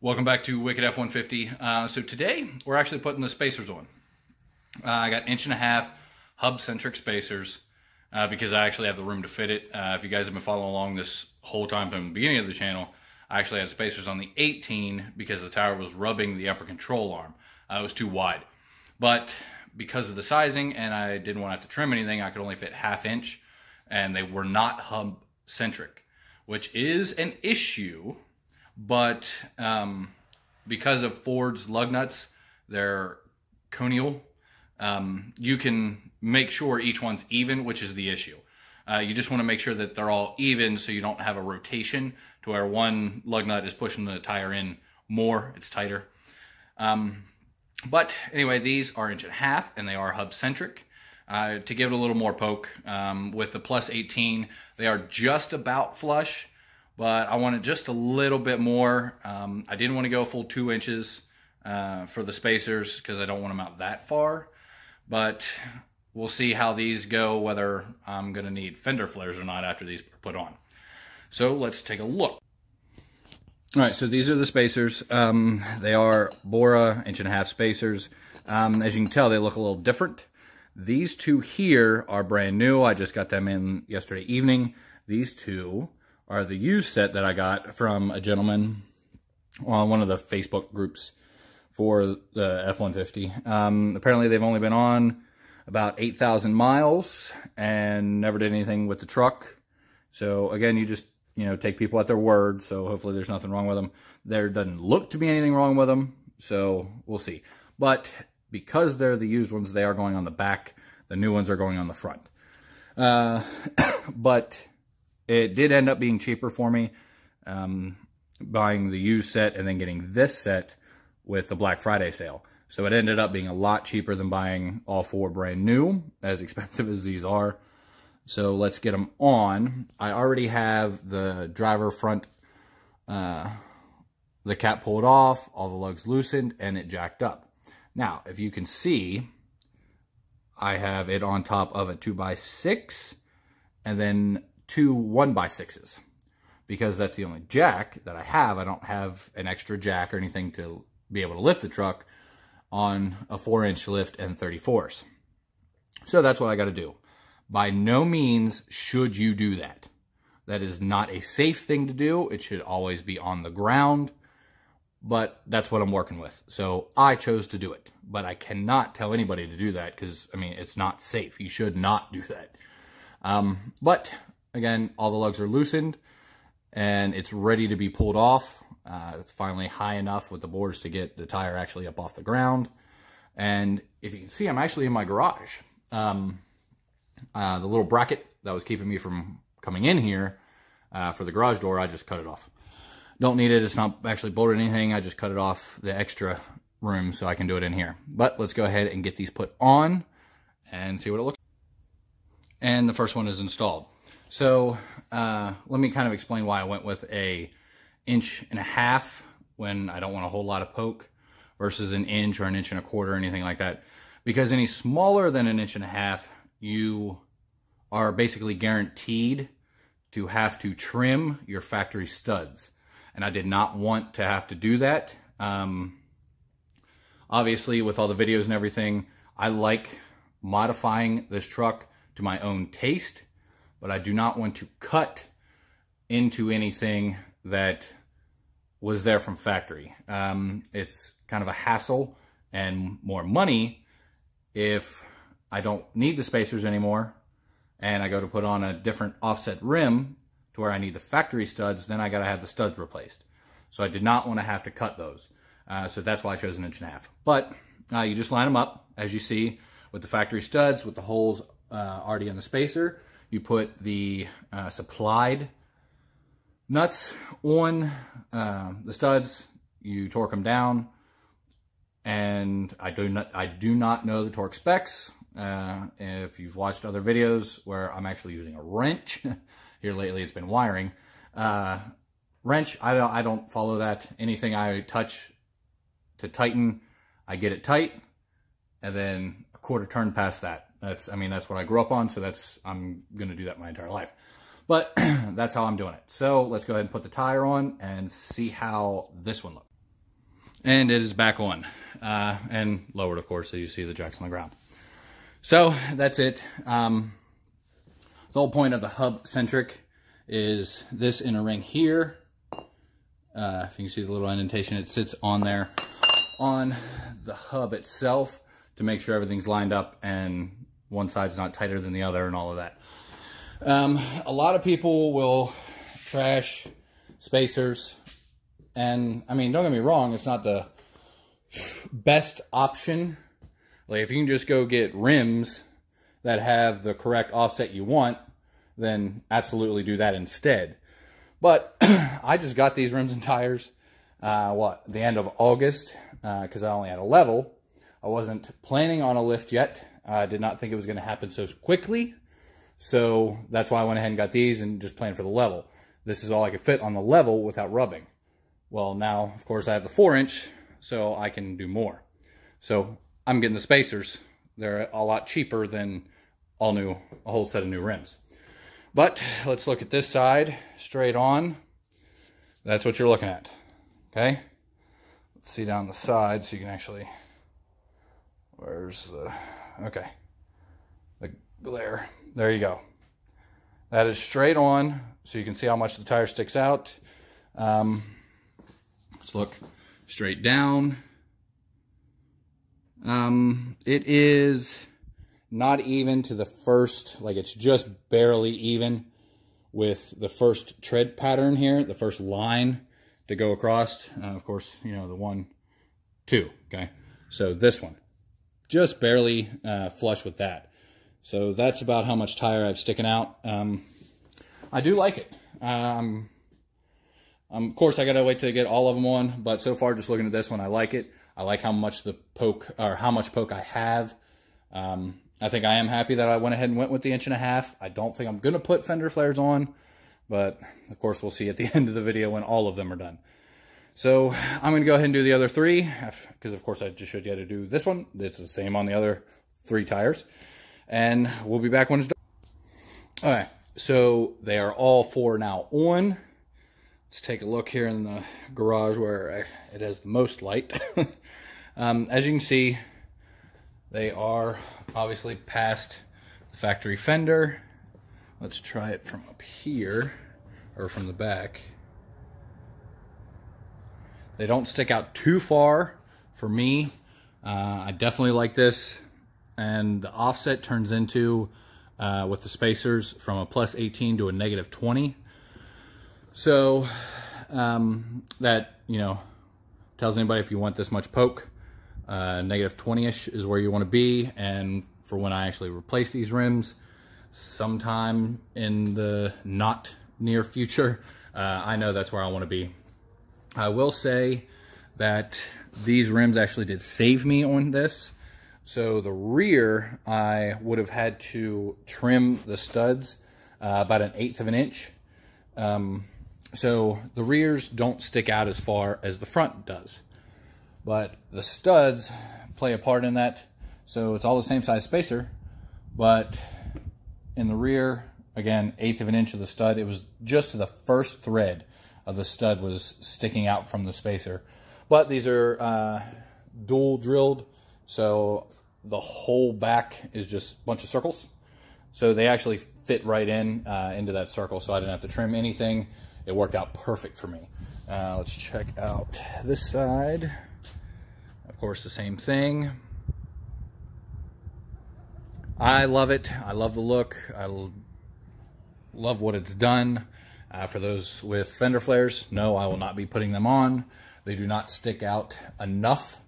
Welcome back to Wicked F-150. So today we're actually putting the spacers on. I got 1.5" hub-centric spacers because I actually have the room to fit it. If you guys have been following along this whole time from the beginning of the channel, I actually had spacers on the 18 because the tire was rubbing the upper control arm. It was too wide. But because of the sizing and I didn't want to have to trim anything, I could only fit 1/2 inch, and they were not hub-centric, which is an issue. But because of Ford's lug nuts, they're conial. You can make sure each one's even, which is the issue. You just want to make sure that they're all even so you don't have a rotation to where one lug nut is pushing the tire in more. It's tighter. But anyway, these are 1.5" and they are hub-centric. To give it a little more poke, with the plus 18, they are just about flush. But I wanted just a little bit more. I didn't want to go a full 2 inches for the spacers because I don't want them out that far. But we'll see how these go, whether I'm going to need fender flares or not after these are put on. So let's take a look. All right, so these are the spacers. They are Bora 1.5" spacers. As you can tell, they look a little different. These two here are brand new. I just got them in yesterday evening. These two are the used set that I got from a gentleman on one of the Facebook groups for the F-150. Apparently they've only been on about 8,000 miles and never did anything with the truck. So again, you just, take people at their word. So hopefully there's nothing wrong with them. There doesn't look to be anything wrong with them. So we'll see. But because they're the used ones, they are going on the back. The new ones are going on the front. But it did end up being cheaper for me, buying the used set and then getting this set with the Black Friday sale. So it ended up being a lot cheaper than buying all 4 brand new, as expensive as these are. So let's get them on. I already have the driver front, the cap pulled off, all the lugs loosened, and it jacked up. Now, if you can see, I have it on top of a 2x6 and then 2 1x6s, because that's the only jack that I have. I don't have an extra jack or anything to be able to lift the truck on a 4-inch lift and 34s. So that's what I got to do. By no means should you do that. That is not a safe thing to do. It should always be on the ground, but that's what I'm working with. So I chose to do it, but I cannot tell anybody to do that because, it's not safe. You should not do that. But again, all the lugs are loosened and it's ready to be pulled off. It's finally high enough with the boards to get the tire actually up off the ground. And if you can see, I'm actually in my garage. The little bracket that was keeping me from coming in here for the garage door, I just cut it off. Don't need it. It's not actually bolted or anything. I just cut it off the extra room so I can do it in here. But let's go ahead and get these put on and see what it looks like. And the first one is installed. So let me kind of explain why I went with a 1.5" when I don't want a whole lot of poke versus an inch or an 1.25" or anything like that. Because any smaller than an 1.5", you are basically guaranteed to have to trim your factory studs. And I did not want to have to do that. Obviously, with all the videos and everything, I like modifying this truck to my own taste, but I do not want to cut into anything that was there from factory. It's kind of a hassle and more money if I don't need the spacers anymore and I go to put on a different offset rim to where I need the factory studs, then I got to have the studs replaced. So I did not want to have to cut those. So that's why I chose an 1.5". But you just line them up, as you see, with the factory studs, with the holes already in the spacer. You put the supplied nuts on the studs, you torque them down, and I do not know the torque specs. If you've watched other videos where I'm actually using a wrench, here lately it's been wiring. Wrench, I don't follow that. Anything I touch to tighten, I get it tight, and then a quarter turn past that. That's what I grew up on, so I'm gonna do that my entire life. But that's how I'm doing it. So let's go ahead and put the tire on and see how this one looks. And it is back on. And lowered, of course, so you see the jacks on the ground. So that's it. The whole point of the hub-centric is this inner ring here. If you can see the little indentation, it sits on there on the hub itself to make sure everything's lined up and one side's not tighter than the other and all of that. A lot of people will trash spacers, and I mean, don't get me wrong, it's not the best option. Like, if you can just go get rims that have the correct offset you want, then absolutely do that instead. But I just got these rims and tires, the end of August, because I only had a level. I wasn't planning on a lift yet. I did not think it was going to happen so quickly. So that's why I went ahead and got these and just planned for the level. This is all I could fit on the level without rubbing. Well, now, of course, I have the 4-inch, so I can do more. So I'm getting the spacers. They're a lot cheaper than a whole set of new rims. But let's look at this side, straight on. That's what you're looking at, okay? Let's see down the side so you can actually, okay, the glare. There you go. That is straight on, so you can see how much the tire sticks out. Let's look straight down. It is not even to the first, like, it's just barely even with the first tread pattern here, the first line to go across. Of course, you know, the 1, 2, okay? So this one, just barely flush with that. So that's about how much tire I have sticking out. I do like it. Of course, I gotta wait to get all of them on, but so far, just looking at this one, I like it. I like how much poke I have. I think I am happy that I went ahead and went with the 1.5 inch. I don't think I'm gonna put fender flares on, but of course, we'll see at the end of the video when all of them are done. So I'm gonna go ahead and do the other 3, because of course I just showed you how to do this one. It's the same on the other 3 tires. And we'll be back when it's done. All right, so they are all 4 now on. Let's take a look here in the garage where it has the most light. As you can see, they are obviously past the factory fender. Let's try it from up here, or from the back. They don't stick out too far for me. I definitely like this. And the offset turns into, with the spacers, from a +18 to a -20. So that, you know, tells anybody if you want this much poke, -20-ish is where you want to be. And for when I actually replace these rims, sometime in the not near future, I know that's where I want to be. I will say that these rims actually did save me on this. So the rear, I would have had to trim the studs about 1/8 of an inch. So the rears don't stick out as far as the front does. But the studs play a part in that. So it's all the same size spacer. But in the rear, again, 1/8 of an inch of the stud. It was just to the first thread of the stud was sticking out from the spacer. But these are dual drilled. So the whole back is just a bunch of circles. So they actually fit right in into that circle, so I didn't have to trim anything. It worked out perfect for me. Let's check out this side. Of course, the same thing. I love it. I love the look. I love what it's done. For those with fender flares, no, I will not be putting them on. They do not stick out enough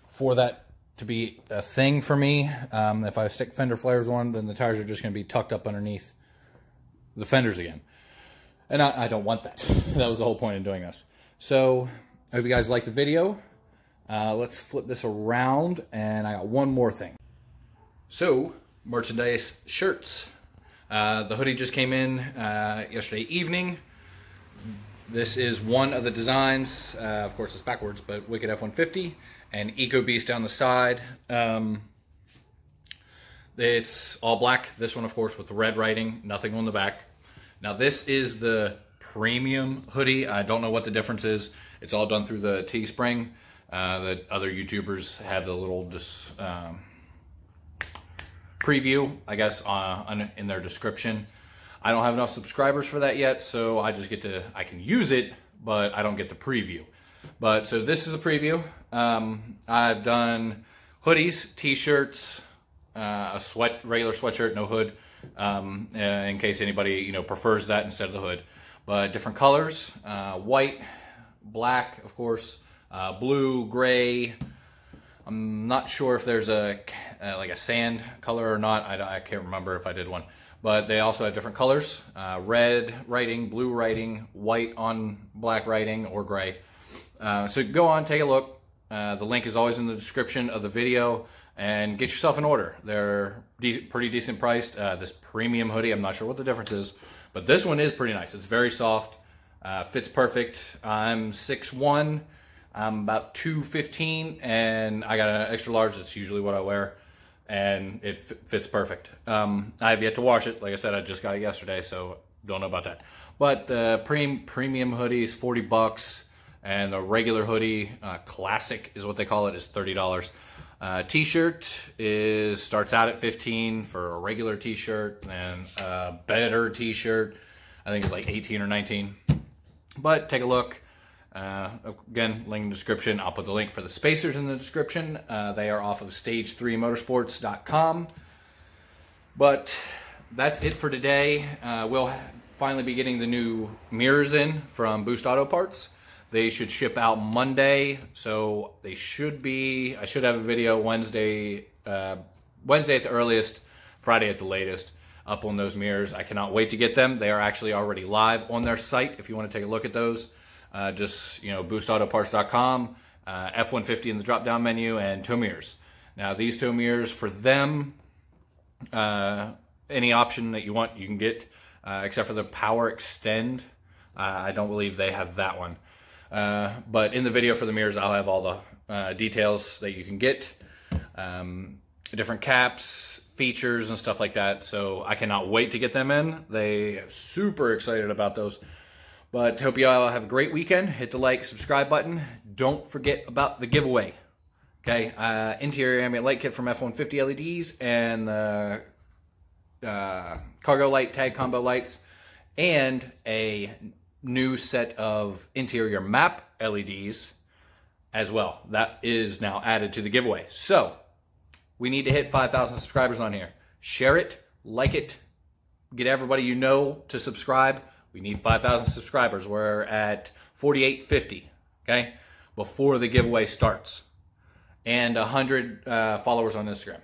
for that to be a thing for me. If I stick fender flares on, then the tires are just going to be tucked up underneath the fenders again. And I don't want that. That was the whole point of doing this. So I hope you guys liked the video. Let's flip this around, and I got one more thing. So, merchandise shirts. The hoodie just came in yesterday evening. This is one of the designs. Of course, it's backwards, but Wicked F-150 and EcoBoost down the side. It's all black. This one, of course, with red writing, nothing on the back. Now, this is the premium hoodie. I don't know what the difference is. It's all done through the Teespring. that other YouTubers have the little preview, I guess, in their description. I don't have enough subscribers for that yet, so I just get to, I can use it, but I don't get the preview. But so this is a preview. I've done hoodies, t-shirts, a regular sweatshirt, no hood, in case anybody, prefers that instead of the hood. But different colors, white, black, of course, blue, gray. I'm not sure if there's like a sand color or not. I can't remember if I did one. But they also have different colors, red writing, blue writing, white on black writing, or gray. So go on, take a look. The link is always in the description of the video, and get yourself an order. They're pretty decent priced. This premium hoodie, I'm not sure what the difference is, but this one is pretty nice. It's very soft, fits perfect. I'm 6'1", I'm about 215, and I got an extra large. That's usually what I wear, and it fits perfect. I have yet to wash it. Like I said, I just got it yesterday, so don't know about that. But the premium hoodie is $40, and the regular hoodie, classic is what they call it, is $30. T-shirt starts out at $15 for a regular t-shirt, and a better t-shirt, I think it's like $18 or $19. But take a look. Again, link in the description. I'll put the link for the spacers in the description. They are off of stage3motorsports.com. But that's it for today. We'll finally be getting the new mirrors in from Boost Auto Parts. They should ship out Monday, so they should be, I should have a video Wednesday at the earliest, Friday at the latest, up on those mirrors. I cannot wait to get them. They are actually already live on their site if you want to take a look at those. Just, boostautoparts.com, F-150 in the drop-down menu, and tow mirrors. Now, these tow mirrors, for them, any option that you want, you can get, except for the Power Extend. I don't believe they have that one. But in the video for the mirrors, I'll have all the details that you can get, different caps, features, and stuff like that. So I cannot wait to get them in. They are super excited about those. But hope you all have a great weekend. Hit the like, subscribe button. Don't forget about the giveaway. Okay, interior ambient light kit from F-150 LEDs, and cargo light tag combo lights, and a new set of interior map LEDs as well. That is now added to the giveaway. So we need to hit 5,000 subscribers on here. Share it, like it, get everybody you know to subscribe. We need 5,000 subscribers. We're at 4,850, okay, before the giveaway starts. And 100 followers on Instagram.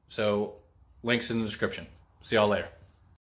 So links in the description. See y'all later.